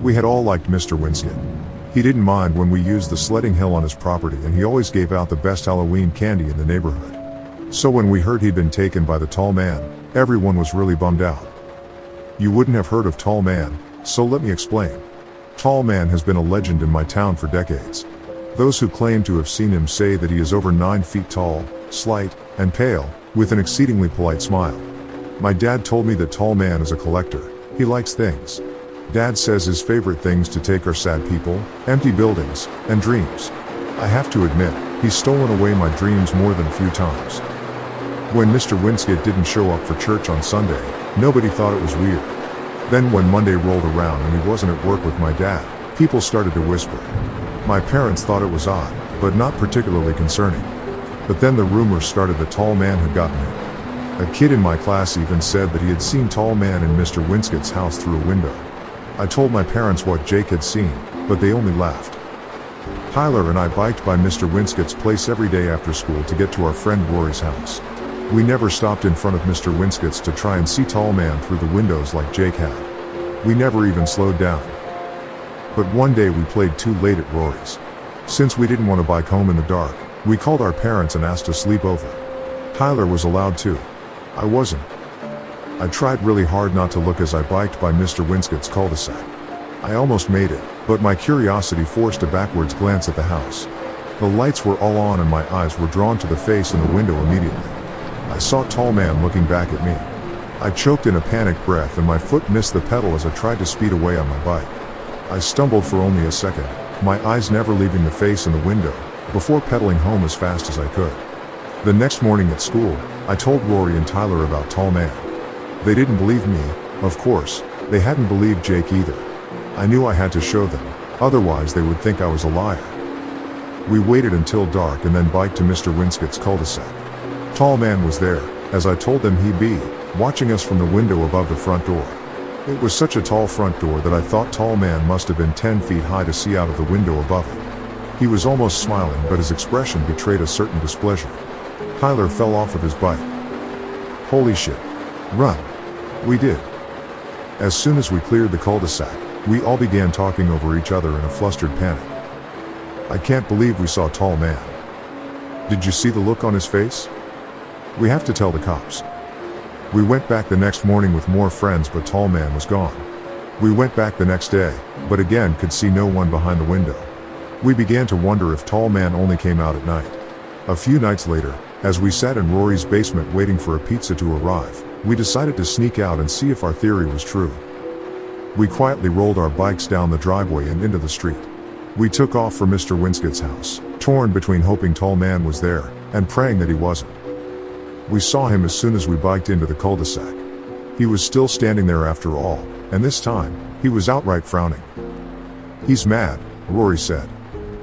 We had all liked Mr. Winskett. He didn't mind when we used the sledding hill on his property, and he always gave out the best Halloween candy in the neighborhood. So when we heard he'd been taken by the tall man, everyone was really bummed out. You wouldn't have heard of Tall Man, so let me explain. Tall Man has been a legend in my town for decades. Those who claim to have seen him say that he is over 9 feet tall, slight, and pale, with an exceedingly polite smile. My dad told me that Tall Man is a collector. He likes things. Dad says his favorite things to take are sad people, empty buildings, and dreams. I have to admit, he's stolen away my dreams more than a few times. When Mr. Winskett didn't show up for church on Sunday, nobody thought it was weird. Then when Monday rolled around and he wasn't at work with my dad, people started to whisper. My parents thought it was odd, but not particularly concerning. But then the rumors started that Tall Man had gotten him. A kid in my class even said that he had seen Tall Man in Mr. Winskett's house through a window. I told my parents what Jake had seen, but they only laughed. Tyler and I biked by Mr. Winskett's place every day after school to get to our friend Rory's house. We never stopped in front of Mr. Winskett's to try and see Tall Man through the windows like Jake had. We never even slowed down. But one day we played too late at Rory's. Since we didn't want to bike home in the dark, we called our parents and asked to sleep over. Tyler was allowed to. I wasn't. I tried really hard not to look as I biked by Mr. Winskett's cul-de-sac. I almost made it, but my curiosity forced a backwards glance at the house. The lights were all on and my eyes were drawn to the face in the window immediately. I saw Tall Man looking back at me. I choked in a panicked breath and my foot missed the pedal as I tried to speed away on my bike. I stumbled for only a second, my eyes never leaving the face in the window, before pedaling home as fast as I could. The next morning at school, I told Rory and Tyler about Tall Man. They didn't believe me, of course. They hadn't believed Jake either. I knew I had to show them, otherwise they would think I was a liar. We waited until dark and then biked to Mr. Winskett's cul-de-sac. Tall Man was there, as I told them he'd be, watching us from the window above the front door. It was such a tall front door that I thought Tall Man must have been 10 feet high to see out of the window above it. He was almost smiling, but his expression betrayed a certain displeasure. Tyler fell off of his bike. Holy shit. Run. We did. As soon as we cleared the cul-de-sac, we all began talking over each other in a flustered panic. I can't believe we saw Tall Man. Did you see the look on his face? We have to tell the cops. We went back the next morning with more friends, but Tall Man was gone. We went back the next day, but again could see no one behind the window. We began to wonder if Tall Man only came out at night. A few nights later, as we sat in Rory's basement waiting for a pizza to arrive, we decided to sneak out and see if our theory was true. We quietly rolled our bikes down the driveway and into the street. We took off for Mr. Winskett's house, torn between hoping Tall Man was there, and praying that he wasn't. We saw him as soon as we biked into the cul-de-sac. He was still standing there after all, and this time, he was outright frowning. He's mad, Rory said.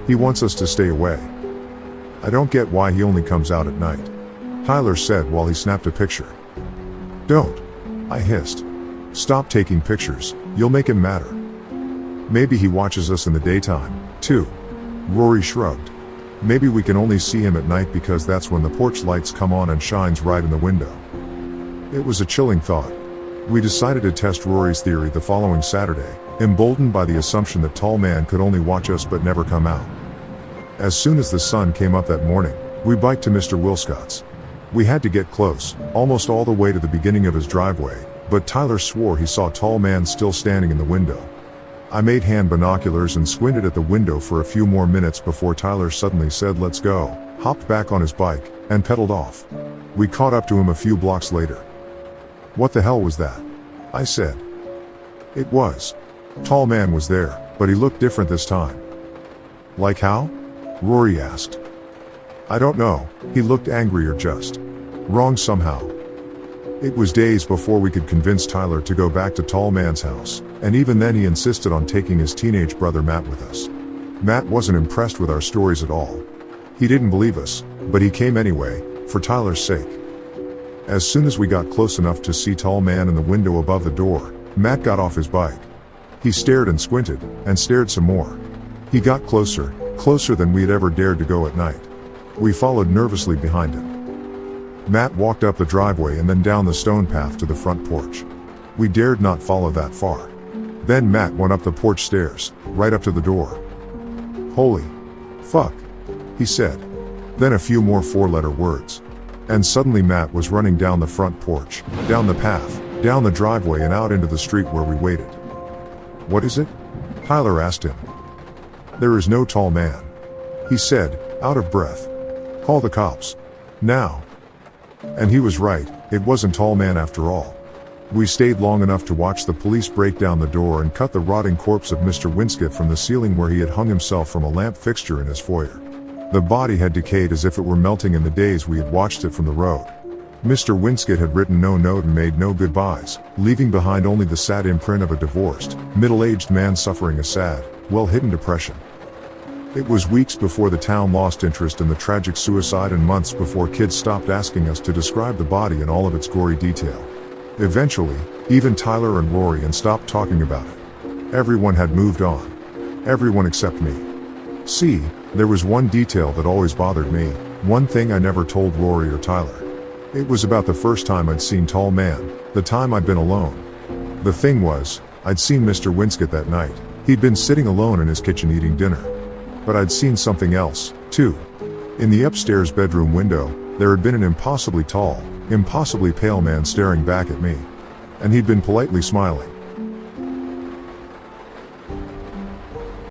He wants us to stay away. I don't get why he only comes out at night, Tyler said while he snapped a picture. Don't, I hissed. Stop taking pictures, you'll make him madder. Maybe he watches us in the daytime, too. Rory shrugged. Maybe we can only see him at night because that's when the porch lights come on and shines right in the window. It was a chilling thought. We decided to test Rory's theory the following Saturday, emboldened by the assumption that Tall Man could only watch us but never come out. As soon as the sun came up that morning, we biked to Mr. Winskett's. We had to get close, almost all the way to the beginning of his driveway, but Tyler swore he saw Tall Man still standing in the window. I made hand binoculars and squinted at the window for a few more minutes before Tyler suddenly said let's go, hopped back on his bike, and pedaled off. We caught up to him a few blocks later. What the hell was that? I said. It was. Tall Man was there, but he looked different this time. Like how? Rory asked. I don't know, he looked angry or just wrong somehow. It was days before we could convince Tyler to go back to Tall Man's house, and even then he insisted on taking his teenage brother Matt with us. Matt wasn't impressed with our stories at all. He didn't believe us, but he came anyway, for Tyler's sake. As soon as we got close enough to see Tall Man in the window above the door, Matt got off his bike. He stared and squinted, and stared some more. He got closer, closer than we had ever dared to go at night. We followed nervously behind him. Matt walked up the driveway and then down the stone path to the front porch. We dared not follow that far. Then Matt went up the porch stairs, right up to the door. "Holy fuck," he said. Then a few more four-letter words. And suddenly Matt was running down the front porch, down the path, down the driveway and out into the street where we waited. "What is it?" Tyler asked him. "There is no tall man," he said, out of breath. "Call the cops. Now." And he was right, it wasn't tall man after all. We stayed long enough to watch the police break down the door and cut the rotting corpse of Mr. Winskett from the ceiling where he had hung himself from a lamp fixture in his foyer. The body had decayed as if it were melting in the days we had watched it from the road. Mr. Winskett had written no note and made no goodbyes, leaving behind only the sad imprint of a divorced, middle-aged man suffering a sad, well-hidden depression. It was weeks before the town lost interest in the tragic suicide and months before kids stopped asking us to describe the body in all of its gory detail. Eventually, even Tyler and Rory stopped talking about it. Everyone had moved on. Everyone except me. See, there was one detail that always bothered me, one thing I never told Rory or Tyler. It was about the first time I'd seen Tall Man, the time I'd been alone. The thing was, I'd seen Mr. Winskett that night. He'd been sitting alone in his kitchen eating dinner. But I'd seen something else, too. In the upstairs bedroom window, there had been an impossibly tall, impossibly pale man staring back at me. And he'd been politely smiling.